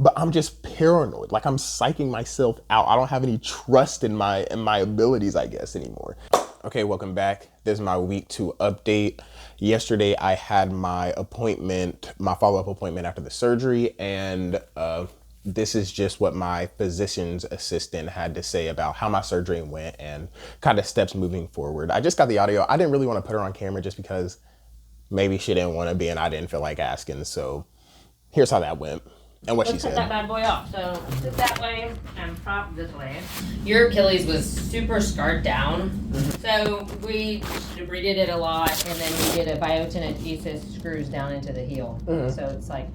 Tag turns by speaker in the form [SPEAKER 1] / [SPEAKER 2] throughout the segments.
[SPEAKER 1] but I'm just paranoid. Like I'm psyching myself out. I don't have any trust in my abilities, I guess, anymore. Okay, welcome back. This is my week 2 update. Yesterday I had my follow-up appointment after the surgery, and this is just what my physician's assistant had to say about how my surgery went and kind of steps moving forward. I just got the audio. I didn't really want to put her on camera just because maybe she didn't want to be and I didn't feel like asking. So here's how that went and what she said.
[SPEAKER 2] Let's cut that bad boy off. So sit that way and prop this way. Your Achilles was super scarred down. So we redid it a lot, and then we did a biotin adhesive screws down into the heel. So it's like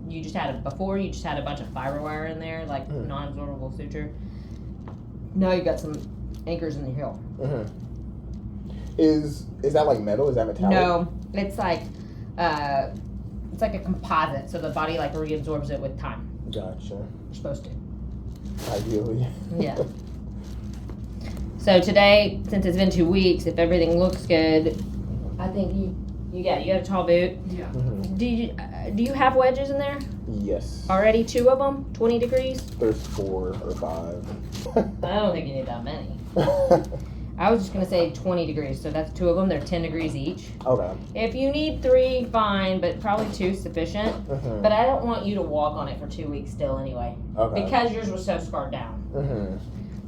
[SPEAKER 2] you just had a bunch of fiber wire in there, like non-absorbable suture. Now you got some anchors in the heel.
[SPEAKER 1] Is that like metal? Is that metallic?
[SPEAKER 2] No, it's like a composite, so the body like reabsorbs it with time.
[SPEAKER 1] Gotcha.
[SPEAKER 2] You're supposed to.
[SPEAKER 1] Ideally.
[SPEAKER 2] Yeah. So today, since it's been 2 weeks, if everything looks good, I think you got a tall boot.
[SPEAKER 3] Yeah.
[SPEAKER 2] Do you have wedges in there?
[SPEAKER 1] Yes.
[SPEAKER 2] Already 2 of them, 20 degrees?
[SPEAKER 1] There's 4 or 5.
[SPEAKER 2] I don't think you need that many. I was just going to say 20 degrees, so that's 2 of them. They're 10 degrees each.
[SPEAKER 1] Okay.
[SPEAKER 2] If you need 3, fine, but probably 2 is sufficient. But I don't want you to walk on it for 2 weeks still anyway.
[SPEAKER 1] Okay.
[SPEAKER 2] Because yours was so scarred down.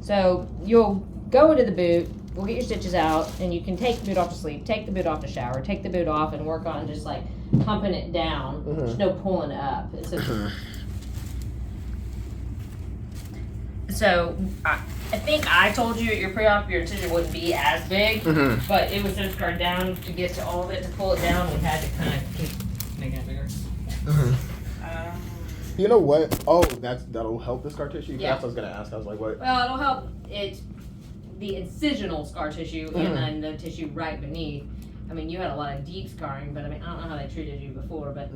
[SPEAKER 2] So you'll go into the boot, we'll get your stitches out, and you can take the boot off to sleep, take the boot off to shower, take the boot off and work on just like pumping it down. There's no pulling up. So I think I told you at your pre-op your incision wouldn't be as big, but it was so scarred down to get to all of it, to pull it down, we had to kind of keep making it bigger.
[SPEAKER 1] You know what? Oh, that'll help the scar tissue?
[SPEAKER 2] Yeah.
[SPEAKER 1] That's what I was going to ask. I was like, what?
[SPEAKER 2] Well, it'll help the incisional scar tissue and then the tissue right beneath. I mean, you had a lot of deep scarring, but I mean, I don't know how they treated you before, but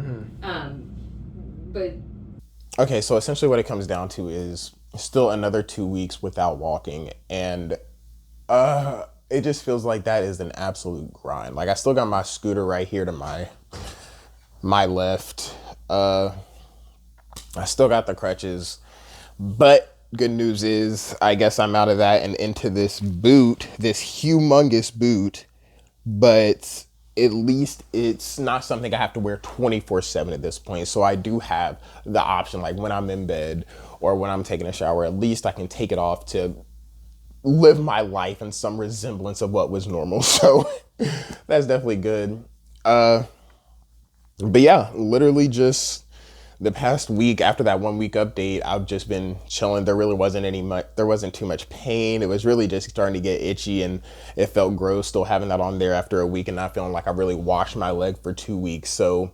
[SPEAKER 1] Okay, so essentially what it comes down to is still another 2 weeks without walking, and it just feels like that is an absolute grind. Like I still got my scooter right here to my left. I still got the crutches, but good news is I guess I'm out of that and into this boot, this humongous boot, but at least it's not something I have to wear 24/7 at this point. So I do have the option, like when I'm in bed or when I'm taking a shower, at least I can take it off to live my life in some resemblance of what was normal. So that's definitely good. But yeah, literally just the past week after that 1 week update, I've just been chilling. There really wasn't too much pain. It was really just starting to get itchy and it felt gross still having that on there after a week and not feeling like I really washed my leg for 2 weeks. So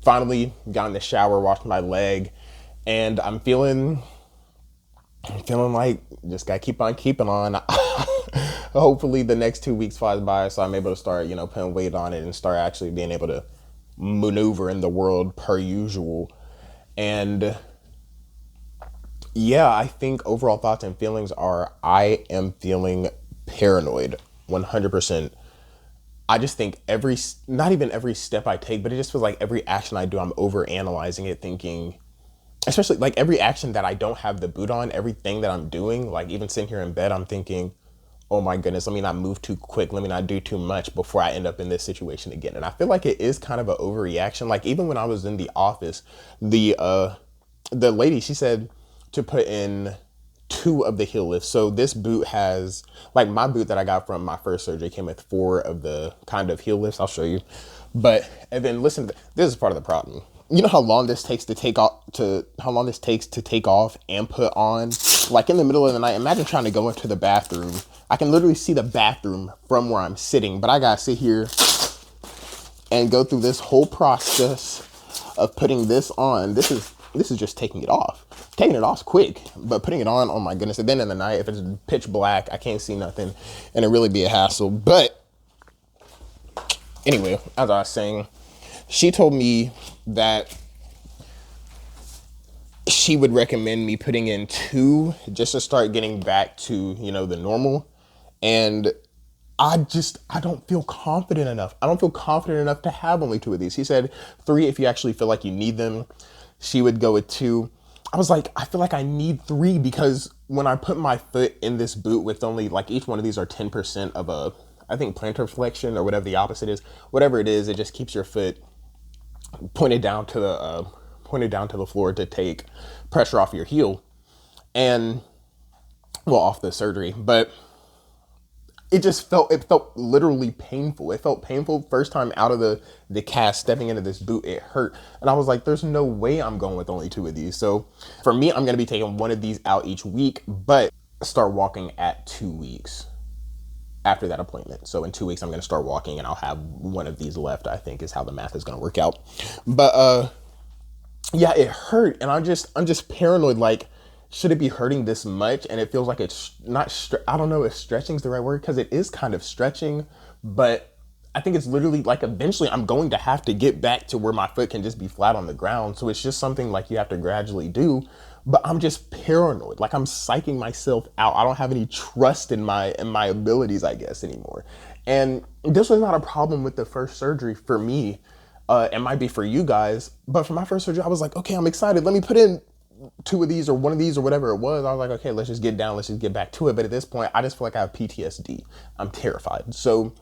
[SPEAKER 1] finally got in the shower, washed my leg, and I'm feeling like just gotta keep on keeping on. Hopefully the next 2 weeks flies by so I'm able to start, putting weight on it and start actually being able to maneuver in the world per usual. And yeah, I think overall thoughts and feelings are I am feeling paranoid 100%. I just think not even every step I take, but it just feels like every action I do, I'm over analyzing it, thinking, especially like every action that I don't have the boot on, everything that I'm doing, like even sitting here in bed, I'm thinking, oh my goodness, let me not move too quick. Let me not do too much before I end up in this situation again. And I feel like it is kind of an overreaction. Like even when I was in the office, the lady, she said to put in 2 of the heel lifts. So this boot has, like my boot that I got from my first surgery came with 4 of the kind of heel lifts. I'll show you. And then listen, this is part of the problem. You know how long this takes to take off and put on? Like in the middle of the night, imagine trying to go into the bathroom. I can literally see the bathroom from where I'm sitting, but I gotta sit here and go through this whole process of putting this on. This is just taking it off. Taking it off quick, but putting it on, oh my goodness. And then in the night, if it's pitch black, I can't see nothing, and it really be a hassle. But anyway, as I was saying, she told me that she would recommend me putting in 2 just to start getting back to, the normal. And I don't feel confident enough. I don't feel confident enough to have only 2 of these. He said 3 if you actually feel like you need them. She would go with 2. I was like, I feel like I need 3 because when I put my foot in this boot with only like each one of these are 10% of a, I think plantar flexion or whatever the opposite is, whatever it is, it just keeps your foot pointed down to the floor to take pressure off your heel and well off the surgery. But it felt literally painful. It felt painful first time out of the cast, stepping into this boot. It hurt, and I was like, there's no way I'm going with only 2 of these. So for me, I'm going to be taking one of these out each week, but start walking at 2 weeks after that appointment. So in 2 weeks, I'm going to start walking, and I'll have one of these left, I think is how the math is going to work out. But yeah, it hurt, and I'm just paranoid, like, should it be hurting this much? And it feels like it's not, I don't know if stretching is the right word, because it is kind of stretching, but I think it's literally like eventually I'm going to have to get back to where my foot can just be flat on the ground. So it's just something like you have to gradually do, but I'm just paranoid. Like I'm psyching myself out. I don't have any trust in my abilities, I guess, anymore. And this was not a problem with the first surgery for me. It might be for you guys, but for my first surgery, I was like, okay, I'm excited. Let me put in 2 of these or 1 of these or whatever it was. I was like, okay, let's just get down. Let's just get back to it. But at this point, I just feel like I have PTSD. I'm terrified. So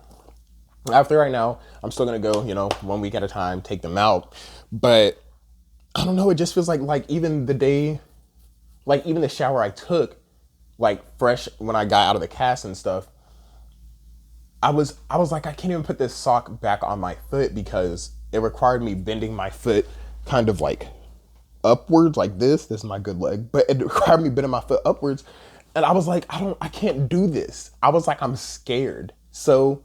[SPEAKER 1] after right now, I'm still going to go, 1 week at a time, take them out. But I don't know. It just feels like even the day, like even the shower I took, like fresh when I got out of the cast and stuff, I was like, I can't even put this sock back on my foot because it required me bending my foot kind of like upwards like this is my good leg, but it required me bending my foot upwards, and I was like, I can't do this. I was like, I'm scared. So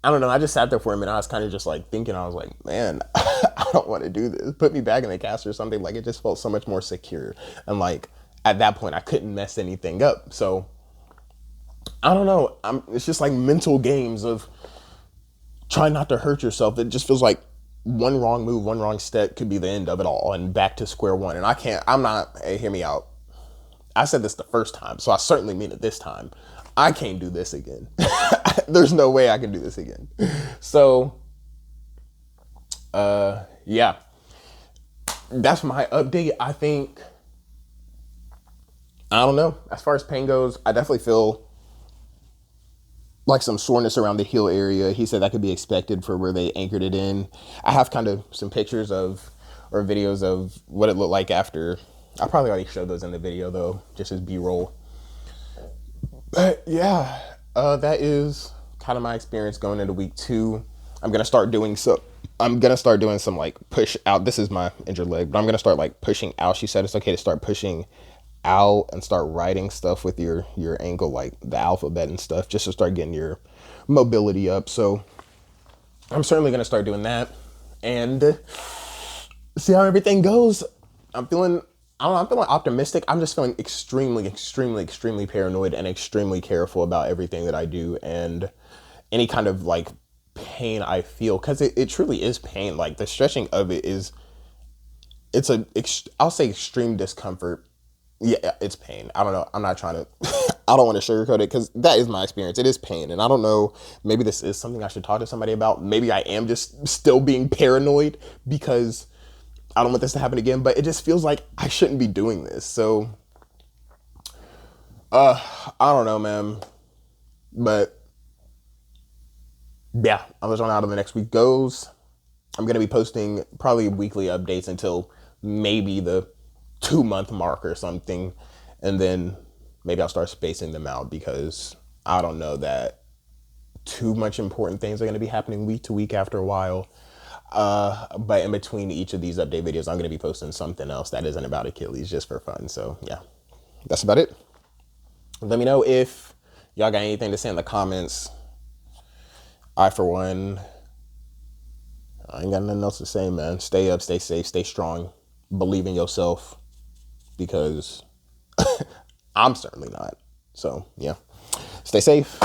[SPEAKER 1] I don't know, I just sat there for a minute. I was kind of just like thinking, I was like, man, I don't want to do this. Put me back in the cast or something. Like it just felt so much more secure, and like at that point I couldn't mess anything up. So I don't know, it's just like mental games of trying not to hurt yourself. It just feels like one wrong move, one wrong step could be the end of it all and back to square one. And hey, hear me out. I said this the first time, so I certainly mean it this time. I can't do this again. There's no way I can do this again. So, yeah, that's my update. I think, I don't know. As far as pain goes, I definitely feel like some soreness around the heel area. He said that could be expected for where they anchored it in. I have kind of some pictures of, or videos of what it looked like after. I probably already showed those in the video though, just as B-roll. But yeah, that is kind of my experience going into week 2. I'm going to start doing some like push out. This is my injured leg, but I'm going to start like pushing out. She said it's okay to start pushing out and start writing stuff with your ankle, like the alphabet and stuff, just to start getting your mobility up. So I'm certainly going to start doing that and see how everything goes. I'm feeling optimistic. I'm just feeling extremely, extremely, extremely paranoid and extremely careful about everything that I do and any kind of like pain I feel, because it truly is pain. Like the stretching of it I'll say extreme discomfort. Yeah, it's pain. I don't know. I'm not trying to, I don't want to sugarcoat it because that is my experience. It is pain. And I don't know, maybe this is something I should talk to somebody about. Maybe I am just still being paranoid because I don't want this to happen again, but it just feels like I shouldn't be doing this. So, I don't know, man. But yeah, I'm just on how the next week goes. I'm going to be posting probably weekly updates until maybe the 2-month mark or something, and then maybe I'll start spacing them out because I don't know that too much important things are going to be happening week to week after a while. But in between each of these update videos, I'm going to be posting something else that isn't about Achilles, just for fun. So yeah, that's about it. Let me know if y'all got anything to say in the comments. I, for one, I ain't got nothing else to say, man. Stay up, stay safe, stay strong, believe in yourself, because I'm certainly not. So yeah, stay safe.